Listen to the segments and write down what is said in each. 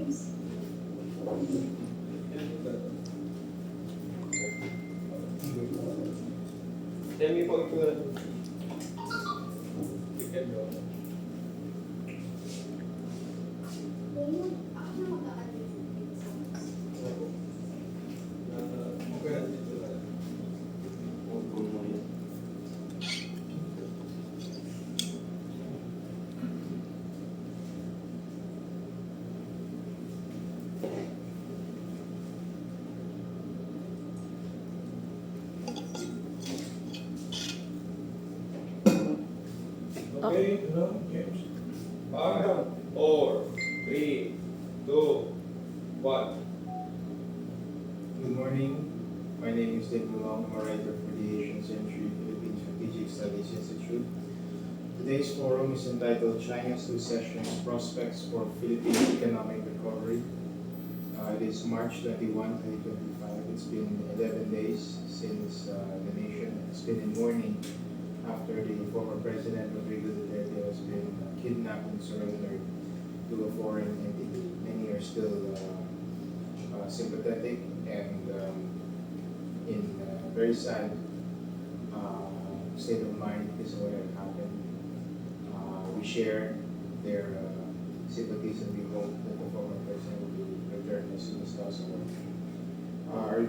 Tell me po ito. Okay, James. 5, 4, 3, 2, 1. Good morning. My name is David Long. I'm a writer for the Asian Century Philippine Strategic Studies Institute. Today's forum is entitled China's Two Sessions Prospects for Philippine Economic Recovery. It is March 21, 2025. It's been 11 days since the nation has been in mourning after the former President Rodrigo Duterte has been kidnapped and surrendered to a foreign entity. Many are still sympathetic and in a very sad state of mind because of what had happened. We share their sympathies and we hope that the former president will be returned as soon as possible.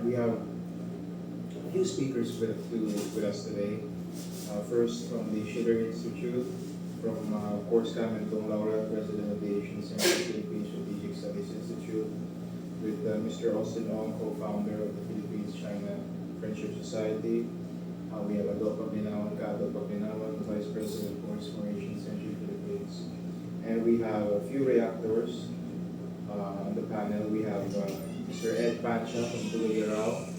We have a few speakers with us today. First from the Schiller Institute, from Mentong, Laurel, President of the Asian Century Philippine Strategic Studies Institute, with Mr. Austin Ong, co-founder of the Philippines-China Friendship Society. We have Adolfo Paglinawan, Vice President of Course for Asian Century Philippines. And we have a few reactors on the panel. We have Mr. Ed Pancha from Laurel.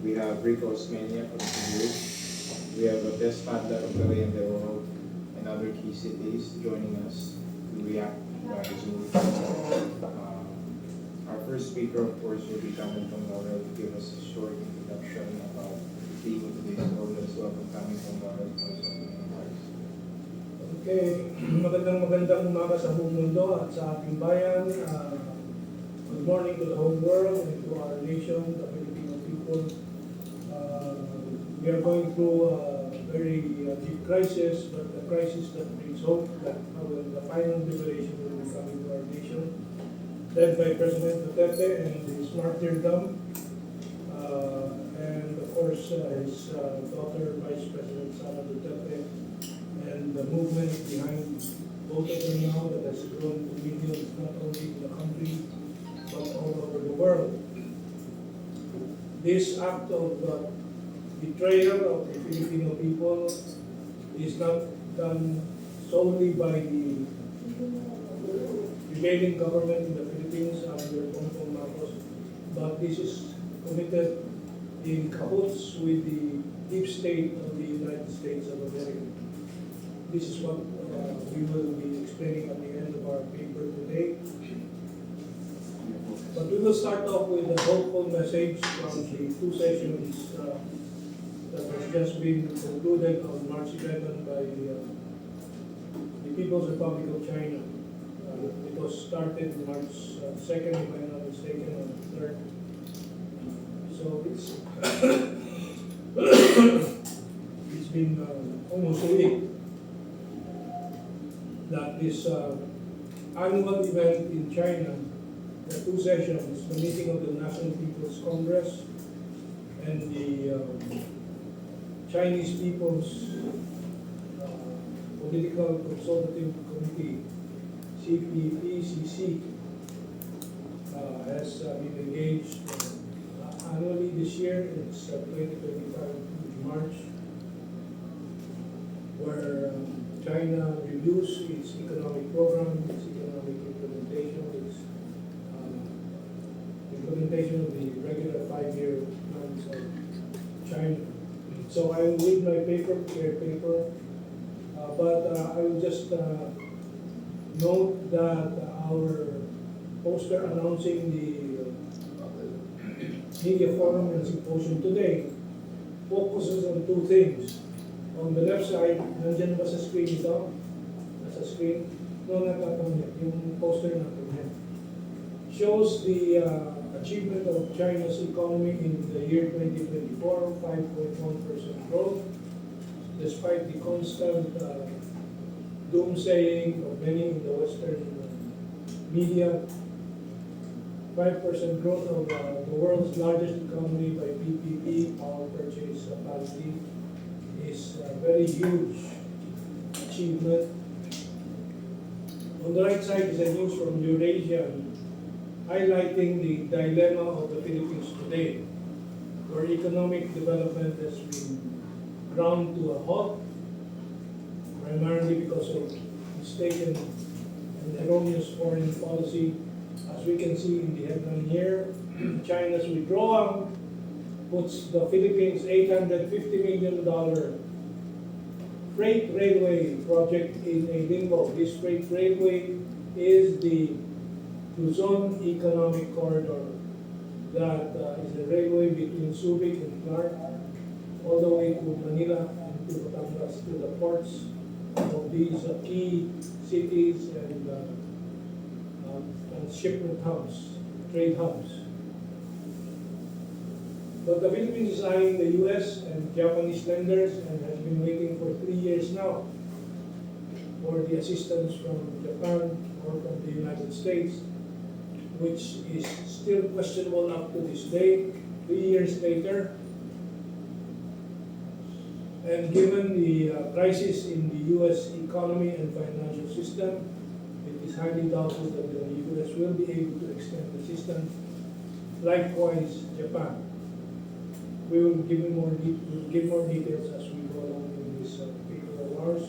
We have Rico Osmeña from Cebu. We have Des Padla from Cagayan de Oro and other key cities joining us to react by Zoom. Our first speaker, of course, will be coming from Laurel to give us a short introduction about the theme of today's forum as well from coming from Laurel. Okay, magandang umaga sa buong mundo at sa ating bayan. Good morning to the whole world and to our nation, the Filipino people. We are going through a very deep crisis, but a crisis that brings hope that the final liberation will be coming to our nation, led by President Duterte and his martyrdom, and of course his daughter, Vice President Sara Duterte, and the movement behind both of them now that has grown to millions not only in the country but all over the world. This act of betrayal of the Filipino people is not done solely by the prevailing government in the Philippines under Mentong, but this is committed in cahoots with the deep state of the United States of America. This is what we will be explaining at the end of our paper today. But we will start off with a hopeful message from the two sessions that has just been concluded on March 11 by the People's Republic of China. It was started March 2nd, if I'm not mistaken, or 3rd. So it's been almost a week that this annual event in China, the two sessions, the meeting of the National People's Congress and the Chinese People's Political Consultative Committee, CPPCC, has been engaged annually this year. It's 2025 March, where China reviews its economic program, its economic implementation, its implementation of the regular 5-year plans of China. So I will read my paper, but I will just note that our poster announcing the media forum and symposium today focuses on two things. On the left side, nandiyan ba sa screen ito? Nasa screen? No, not that one yet. Yung poster natin yan. shows the achievement of China's economy in the year 2024, 5.1% growth, despite the constant doomsaying of many in the Western media. 5% growth of the world's largest economy by PPP, power purchase capacity, is a very huge achievement. On the right side is a news from Eurasia highlighting the dilemma of the Philippines today, where economic development has been ground to a halt, primarily because of mistaken and erroneous foreign policy. As we can see in the headline here, China's withdrawal puts the Philippines' $850 million freight railway project in a limbo. This freight railway is the Luzon Economic Corridor. That is a railway between Subic and Clark, all the way to Manila and to Batangas, to the ports of these key cities and shipment hubs, trade hubs. But the Philippines is eyeing the US and Japanese lenders and has been waiting for 3 years now for the assistance from Japan or from the United States, which is still questionable up to this day, 3 years later. And given the crisis in the US economy and financial system, it is highly doubtful that the US will be able to extend assistance. Likewise, Japan. We will give more details as we go along in this paper of ours.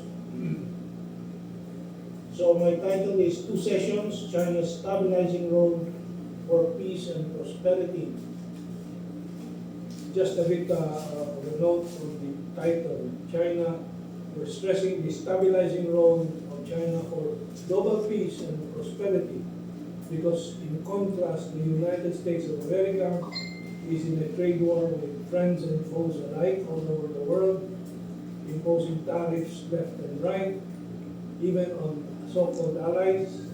So my title is Two Sessions, China's Stabilizing Role for Peace and Prosperity. Just a bit of a note from the title. China, we're stressing the stabilizing role of China for global peace and prosperity, because in contrast, the United States of America is in a trade war with friends and foes alike all over the world, imposing tariffs left and right, even on so-called allies.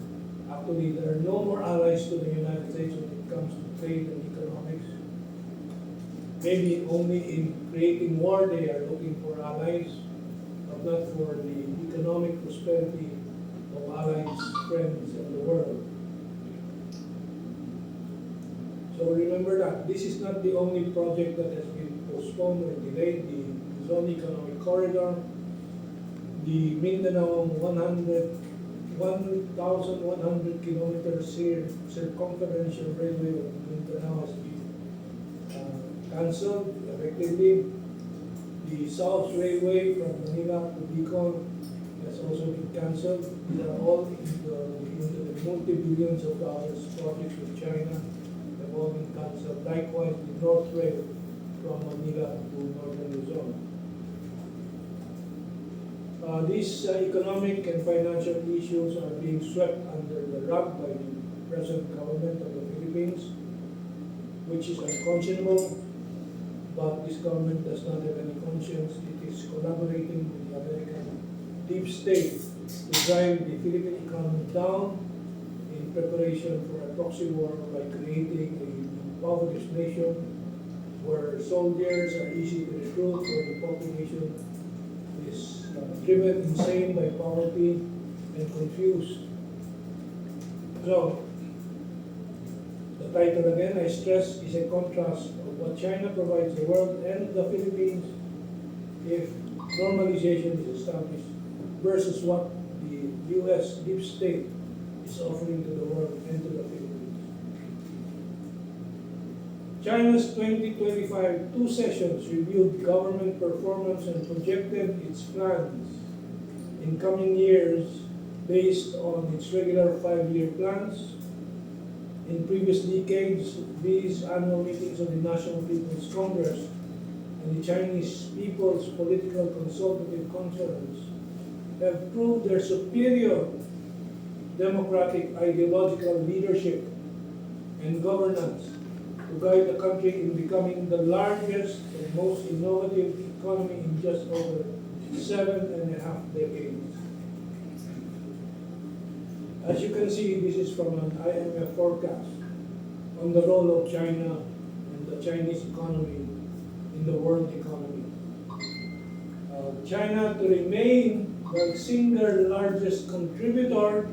Actually, there are no more allies to the United States when it comes to trade and economics. Maybe only in creating war they are looking for allies, but not for the economic prosperity of allies, friends, and the world. So remember that this is not the only project that has been postponed or delayed. The Luzon Economic Corridor, the Mindanao 1,100 kilometers circumferential railway of Mindanao has been cancelled effectively. The South Railway from Manila to Bicol has also been cancelled. These are all into the multi-billions of dollars projects with China. Have all been cancelled. Likewise, the North Rail from Manila to Northern Luzon. These economic and financial issues are being swept under the rug by the present government of the Philippines, which is unconscionable. But this government does not have any conscience. It is collaborating with the American deep state to drive the Philippine economy down in preparation for a proxy war by creating an impoverished nation where soldiers are easy to recruit, where the population is driven insane by poverty and confused. So, the title again, I stress, is a contrast of what China provides the world and the Philippines if normalization is established versus what the US deep state is offering to the world and to the Philippines. China's 2025 two sessions reviewed government performance and projected its plans in coming years based on its regular 5-year plans. In previous decades, these annual meetings of the National People's Congress and the Chinese People's Political Consultative Conference have proved their superior democratic ideological leadership and governance to guide the country in becoming the largest and most innovative economy in just over 7.5 decades. As you can see, this is from an IMF forecast on the role of China and the Chinese economy in the world economy. China to remain the single largest contributor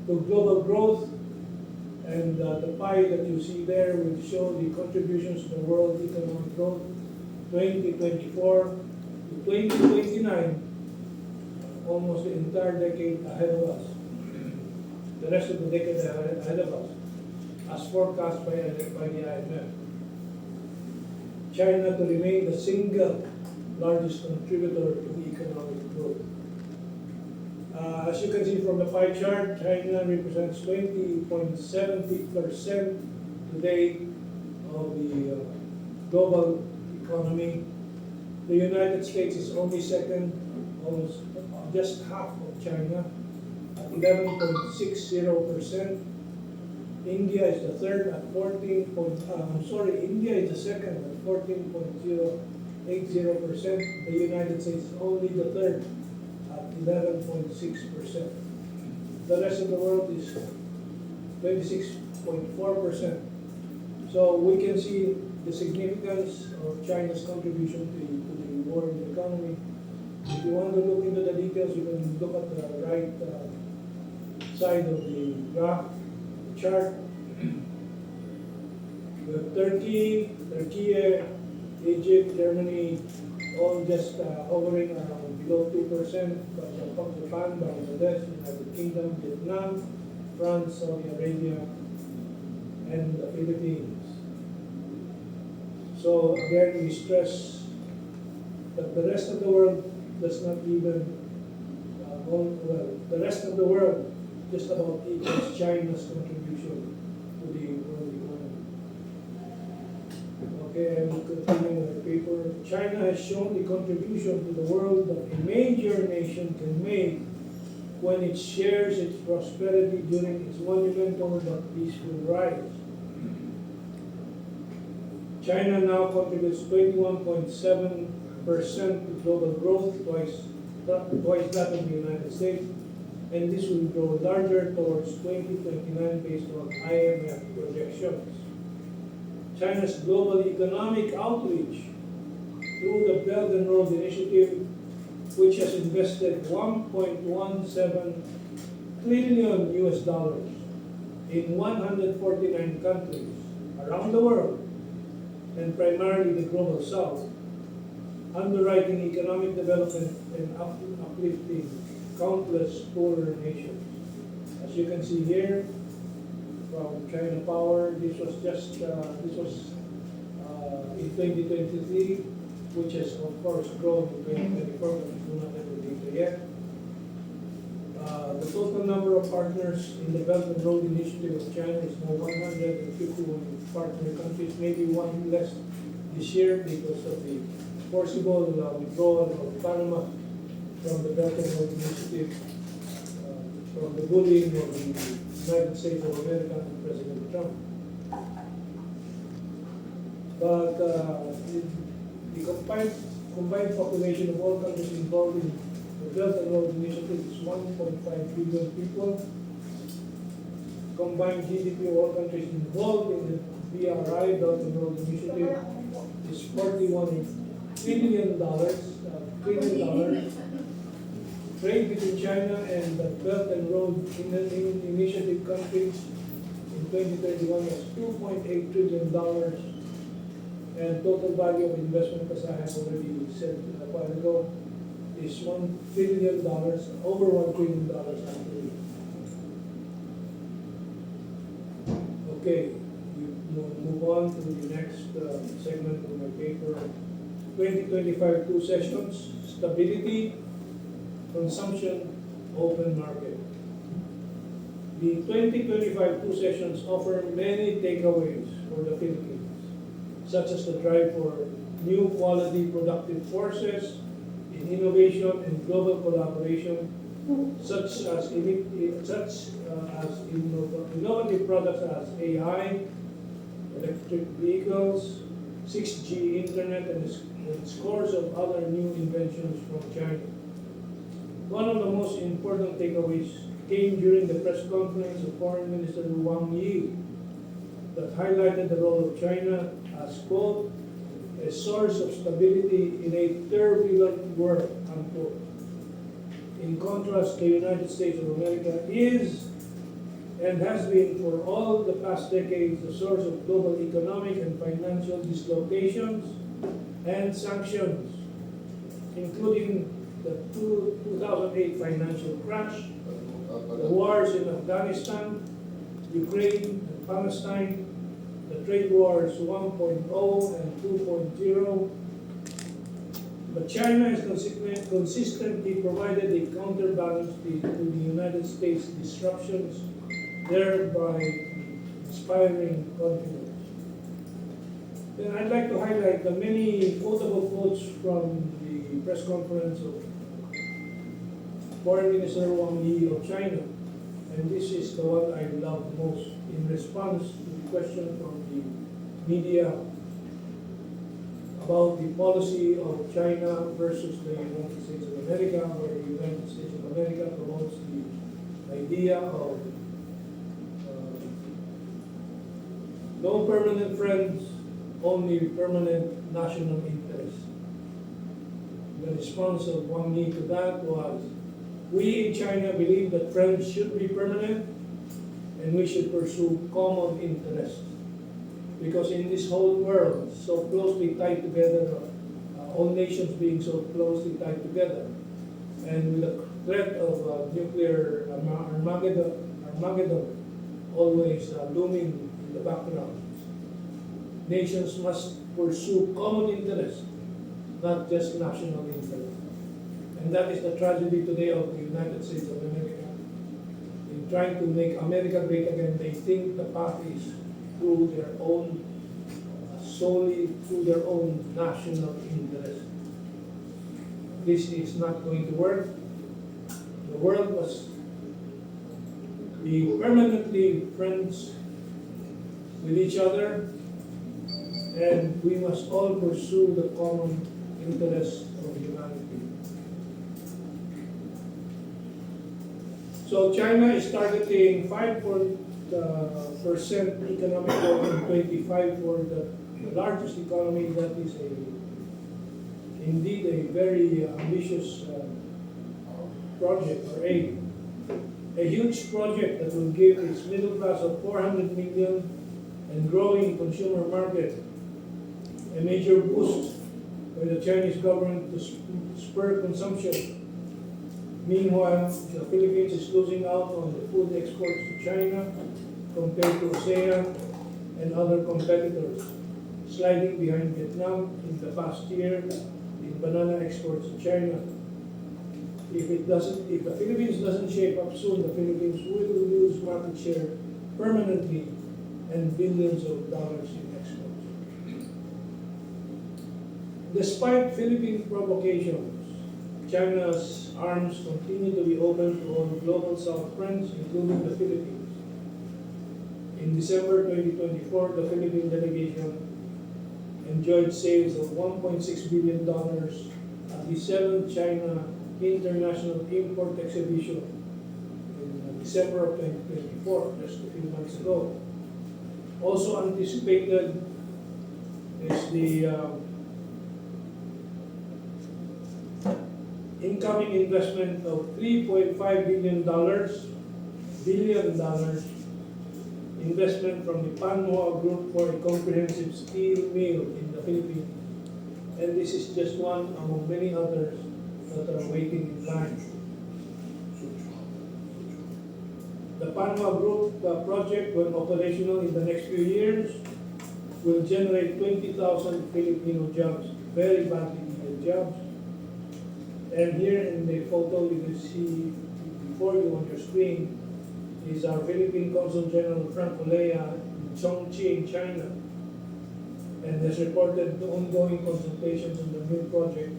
to global growth, and the pie that you see there will show the contributions to the world economic growth 2024 to 2029, almost the entire decade ahead of us. The rest of the decade ahead of us, as forecast by the IMF. China to remain the single largest contributor to economic growth. As you can see from the pie chart, China represents 20.70% today of the global economy. The United States is only second, almost just half of China, at 11.60%. India is the third at 14. India is the second at 14.080%. The United States is only the third at 11.6%. The rest of the world is 26.4%. So we can see the significance of China's contribution to the world economy. If you want to look into the details, you can look at the right side of the graph chart. We have Turkey, Egypt, Germany, all just hovering around below 2%, but Japan, Bangladesh, United Kingdom, Vietnam, France, Saudi Arabia, and the Philippines. So again, we stress that the rest of the world does not even, the rest of the world just about equals China's contribution to the world economy. Okay, I will continue with the paper. China has shown the contribution to the world that a major nation can make when it shares its prosperity during its monumental but peaceful rise. China now contributes 21.7% to global growth, twice that of the United States, and this will grow larger towards 2029 based on IMF projections. China's global economic outreach through the Belt and Road Initiative, which has invested $1.17 trillion in 149 countries around the world, and primarily the global south, underwriting economic development and uplifting countless poorer nations. As you can see here, from China Power, this was in 2023, which has of course grown in 2024, but we do not have the data yet. The total number of partners in the Belt and Road Initiative of China is now 151 partner countries, maybe one less this year because of the forcible withdrawal of Panama from the Belt and Road Initiative, from the bullying of the United States of America and President Trump. But the combined population of all countries involved in the Belt and Road Initiative is 1.5 billion people. Combined GDP of all countries involved in the BRI, Belt and Road Initiative, is $41 billion. Trade between China and the Belt and Road Initiative countries in 2031 was $2.8 trillion, and total value of investment, as I have already said a while ago, is $1 trillion, over $1 trillion actually. Okay, we move on to the next segment of my paper. 2025 two sessions: stability, consumption, open market. The 2025 two sessions offer many takeaways for the Philippines, such as the drive for new quality productive forces in innovation and global collaboration, such as innovative products as AI, electric vehicles, 6G internet, and scores of other new inventions from China. One of the most important takeaways came during the press conference of Foreign Minister Wang Yi that highlighted the role of China as, quote, a source of stability in a turbulent world, unquote. In contrast, the United States of America is and has been for all the past decades the source of global economic and financial dislocations and sanctions, including the 2008 financial crash, the wars in Afghanistan, Ukraine, and Palestine, the trade wars 1.0 and 2.0. But China has consistently provided a counterbalance to the United States disruptions, thereby inspiring confidence. Then I'd like to highlight the many quotable quotes from the press conference of Foreign Minister Wang Yi of China. And this is the one I love most in response to the question from the media about the policy of China versus the United States of America, where the United States of America promotes the idea of no permanent friends, only permanent national interests. The response of Wang Yi to that was, we in China believe that friends should be permanent and we should pursue common interests. Because in this whole world, so closely tied together, all nations being so closely tied together, and with the threat of nuclear Armageddon always looming in the background, nations must pursue common interests, not just national interests. And that is the tragedy today of the United States of America. In trying to make America great again, they think the path is through their own, solely through their own national interest. This is not going to work. The world must be permanently friends with each other, and we must all pursue the common interests of humanity. So China is targeting 5% economic growth in 25 for the largest economy. That is indeed a very ambitious project or aim. A huge project that will give its middle class of 400 million and growing consumer market a major boost by the Chinese government to spur consumption. Meanwhile, the Philippines is losing out on the food exports to China compared to ASEAN and other competitors, sliding behind Vietnam in the past year in banana exports to China. If the Philippines doesn't shape up soon, the Philippines will lose market share permanently and billions of dollars in exports. Despite Philippine provocations, China's arms continue to be open to all global South friends, including the Philippines. In December 2024, the Philippine delegation enjoyed sales of $1.6 billion at the 7th China International Import Exhibition in December of 2024, just a few months ago. Also anticipated is the incoming investment of $3.5 billion investment from the Panhua Group for a comprehensive steel mill in the Philippines. And this is just one among many others that are waiting in line. The Panhua Group project, when operational in the next few years, will generate 20,000 Filipino jobs, very badly needed jobs. And here in the photo you can see before you on your screen is our Philippine Consul General Frank Olea in Chongqing, China, and has reported the ongoing consultations on the new project,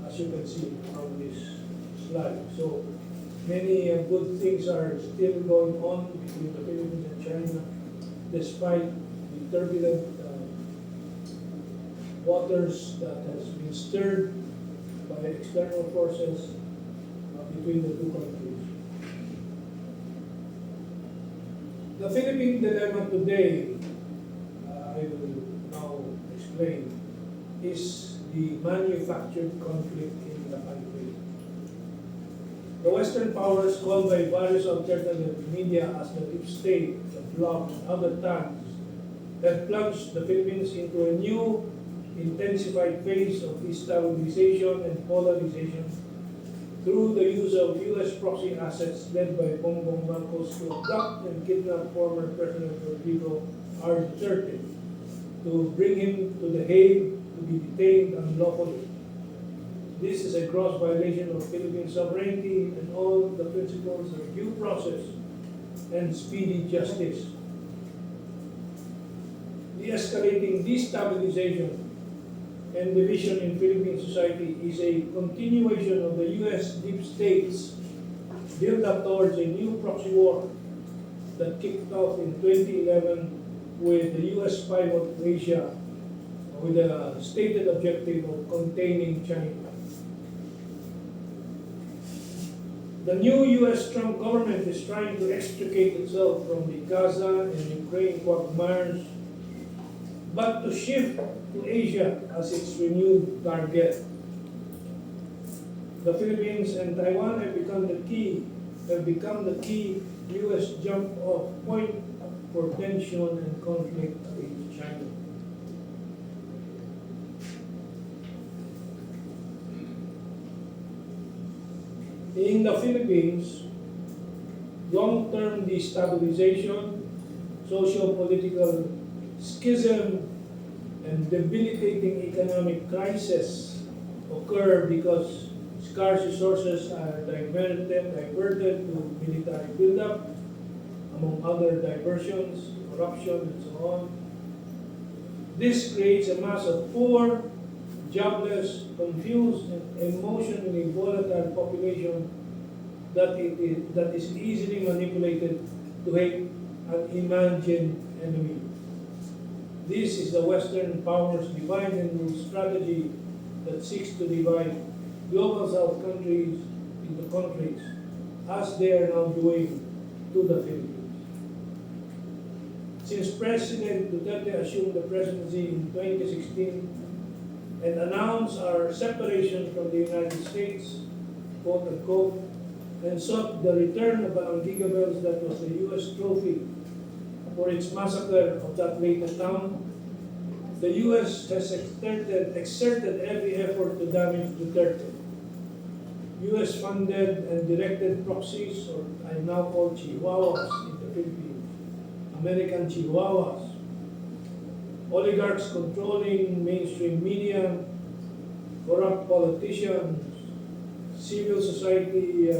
as you can see on this slide. So many good things are still going on between the Philippines and China, despite the turbulent waters that has been stirred by external forces between the two countries. The Philippine dilemma today, I will now explain, is the manufactured conflict in the country. The Western powers, called by various alternative media as the deep state, the bloc, and other terms, have plunged the Philippines into a new, intensified phase of destabilization and polarization through the use of U.S. proxy assets led by Bongbong Marcos to abduct and kidnap former President Rodrigo R. Duterte, to bring him to The Hague to be detained unlawfully. This is a gross violation of Philippine sovereignty and all the principles of due process and speedy justice. The escalating destabilization and division in Philippine society is a continuation of the U.S. deep state's build-up towards a new proxy war that kicked off in 2011 with the U.S. pivot to Asia with a stated objective of containing China. The new U.S. Trump government is trying to extricate itself from the Gaza and Ukraine quagmires, but to shift to Asia as its renewed target. The Philippines and Taiwan have become the key U.S. jump-off point for tension and conflict against China. In the Philippines, long-term destabilization, socio-political schism, and debilitating economic crisis occur because scarce resources are diverted to military buildup, among other diversions, corruption, and so on. This creates a mass of poor, jobless, confused, and emotionally volatile population that is easily manipulated to hate an imagined enemy. This is the Western powers' divide and rule strategy that seeks to divide global South countries into countries, as they are now doing to the Philippines. Since President Duterte assumed the presidency in 2016 and announced our separation from the United States, quote unquote, and sought the return of the Antigabels that was the U.S. trophy for its massacre of that later town, the U.S. has exerted every effort to damage Duterte. U.S. funded and directed proxies, or I now call Chihuahuas in the Philippines, American Chihuahuas, oligarchs controlling mainstream media, corrupt politicians, civil society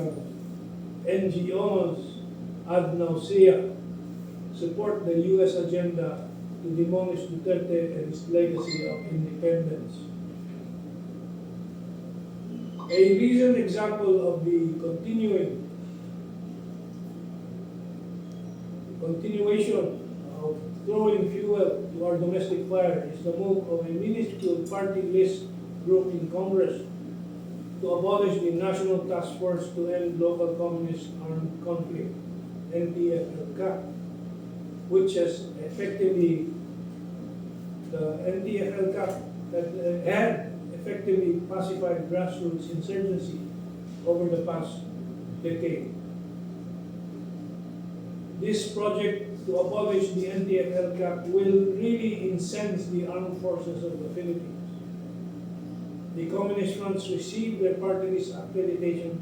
NGOs ad nauseam support the U.S. agenda to demolish Duterte and his legacy of independence. A recent example of the continuation of throwing fuel to our domestic fire is the move of a minuscule party list group in Congress to abolish the National Task Force to End Local Communist Armed Conflict, NTFL-CAC, which has effectively, the NTFL-CAC had effectively pacified grassroots insurgency over the past decade. This project to abolish the NTFL-CAC will really incense the armed forces of the Philippines. The Communist fronts received their party list accreditation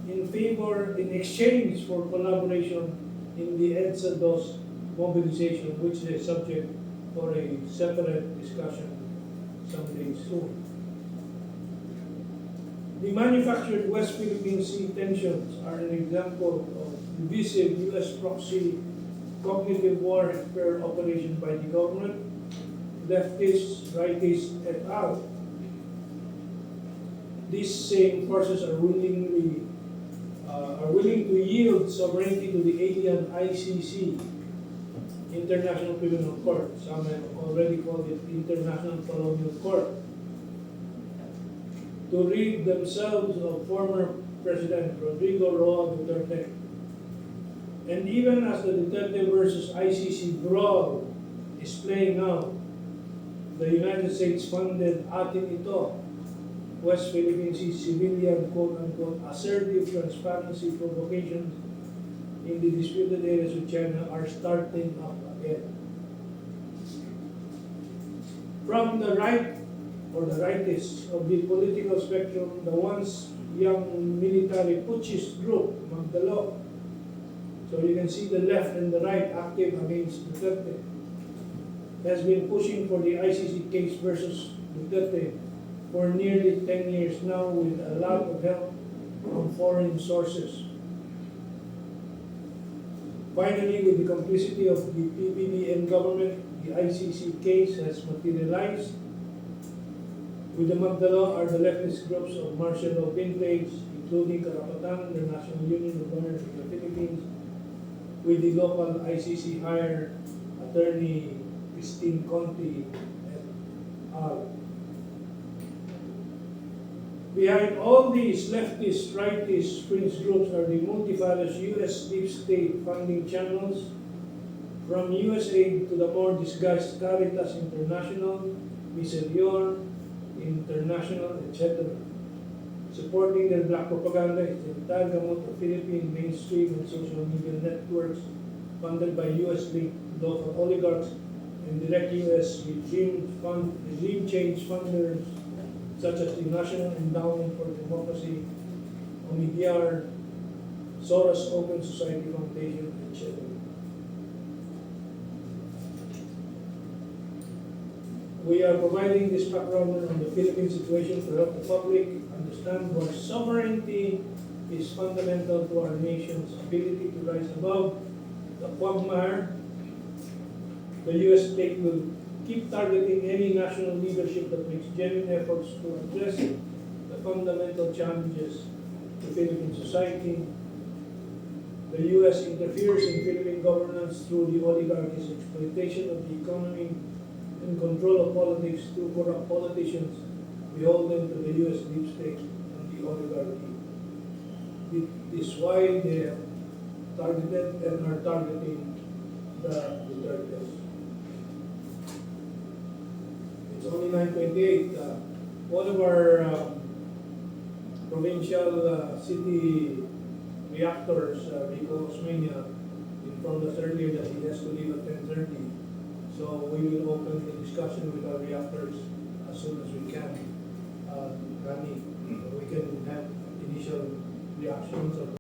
in exchange for collaboration in the EDSA DOS mobilization, which is a subject for a separate discussion someday soon. The manufactured West Philippine Sea tensions are an example of divisive U.S. proxy cognitive warfare operation by the government, leftists, rightists, et al. These same forces are willing to yield sovereignty to the alien ICC, International Criminal Court. Some have already called it International Colonial Court, to rid themselves of former President Rodrigo Roa Duterte. And even as the Duterte versus ICC brawl is playing out, the United States funded Ating ito, West Philippine Sea civilian quote-unquote assertive transparency provocations in the disputed areas with China are starting up again. From the right or the rightists of the political spectrum, the once young military putschist group, Magdalo. So you can see the left and the right active against Duterte, has been pushing for the ICC case versus Duterte for nearly 10 years now with a lot of help from foreign sources. Finally, with the complicity of the PBBM government, the ICC case has materialized. With the Magdalo are the leftist groups of martial law vintage, including Karapatan, the National Union of Lawyers of the Philippines, with the local ICC hired attorney Christine Conti et al. Behind all these leftist, rightist, fringe groups are the multifarious U.S. deep state funding channels, from USAID to the more disguised Caritas International, Miserior International, etc. Supporting their black propaganda is the entire gamut of Philippine mainstream and social media networks funded by US-linked local oligarchs and direct US regime change funders such as the National Endowment for Democracy, Omidyar, Soros Open Society Foundation, etc. We are providing this background on the Philippine situation to help the public understand why sovereignty is fundamental to our nation's ability to rise above the quagmire. The U.S. state will keep targeting any national leadership that makes genuine efforts to address the fundamental challenges to Philippine society. The U.S. interferes in Philippine governance through the oligarchy's exploitation of the economy and control of politics through corrupt politicians beholden to the U.S. deep state and the oligarchy. This is why they have targeted and are targeting the Dutertes. It's only 9:28. One of our provincial city reactors, Rico Osmeña, informed us earlier that he has to leave at 10:30. So we will open the discussion with our reactors as soon as we can. Rani, we can have initial reactions of